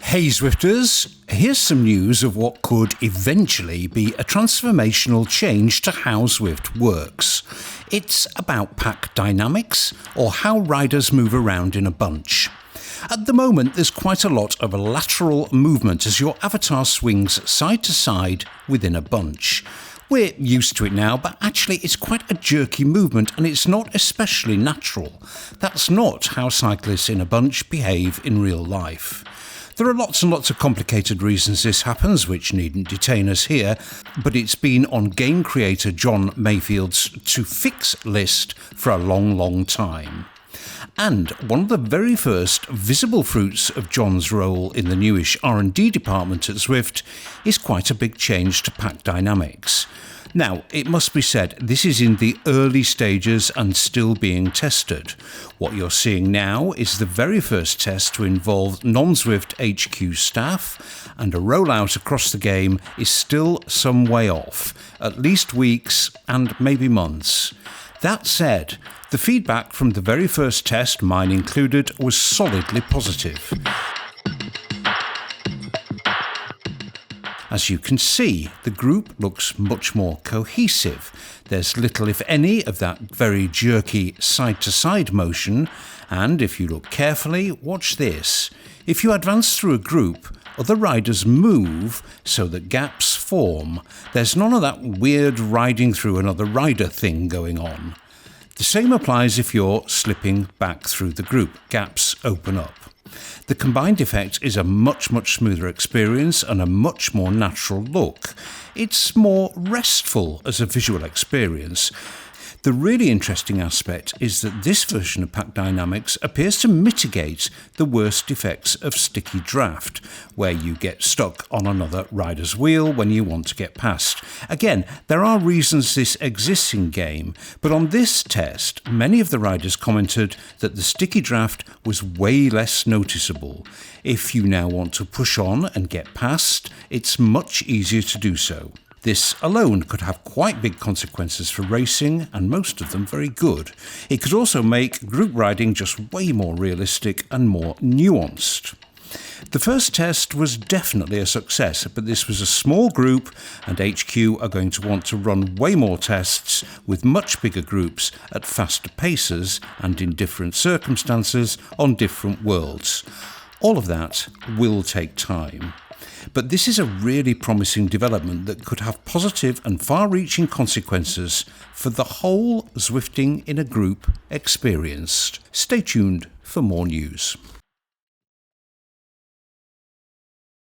Hey Zwifters, here's some news of what could eventually be a transformational change to how Zwift works. It's about pack dynamics, or how riders move around in a bunch. At the moment, there's quite a lot of lateral movement as your avatar swings side to side within a bunch. We're used to it now, but actually it's quite a jerky movement and it's not especially natural. That's not how cyclists in a bunch behave in real life. There are lots and lots of complicated reasons this happens, which needn't detain us here, but it's been on game creator John Mayfield's to fix list for a long time. And one of the very first visible fruits of John's role in the newish R&D department at Zwift is quite a big change to pack dynamics. Now, it must be said, this is in the early stages and still being tested. What you're seeing now is the very first test to involve non-Zwift HQ staff, and a rollout across the game is still some way off, at least weeks and maybe months. That said, the feedback from the very first test, mine included, was solidly positive. As you can see, the group looks much more cohesive. There's little, if any, of that very jerky side-to-side motion, and if you look carefully, watch this. If you advance through a group, other riders move so that gaps form. There's none of that weird riding through another rider thing going on. The same applies if you're slipping back through the group. Gaps open up. The combined effect is a much smoother experience and a much more natural look. It's more restful as a visual experience. The really interesting aspect is that this version of pack dynamics appears to mitigate the worst effects of sticky draft, where you get stuck on another rider's wheel when you want to get past. Again, there are reasons this exists in game, but on this test, many of the riders commented that the sticky draft was way less noticeable. If you now want to push on and get past, it's much easier to do so. This alone could have quite big consequences for racing, and most of them very good. It could also make group riding just way more realistic and more nuanced. The first test was definitely a success, but this was a small group, and HQ are going to want to run way more tests with much bigger groups at faster paces and in different circumstances on different worlds. All of that will take time. But this is a really promising development that could have positive and far-reaching consequences for the whole Zwifting in a group experience. Stay tuned for more news.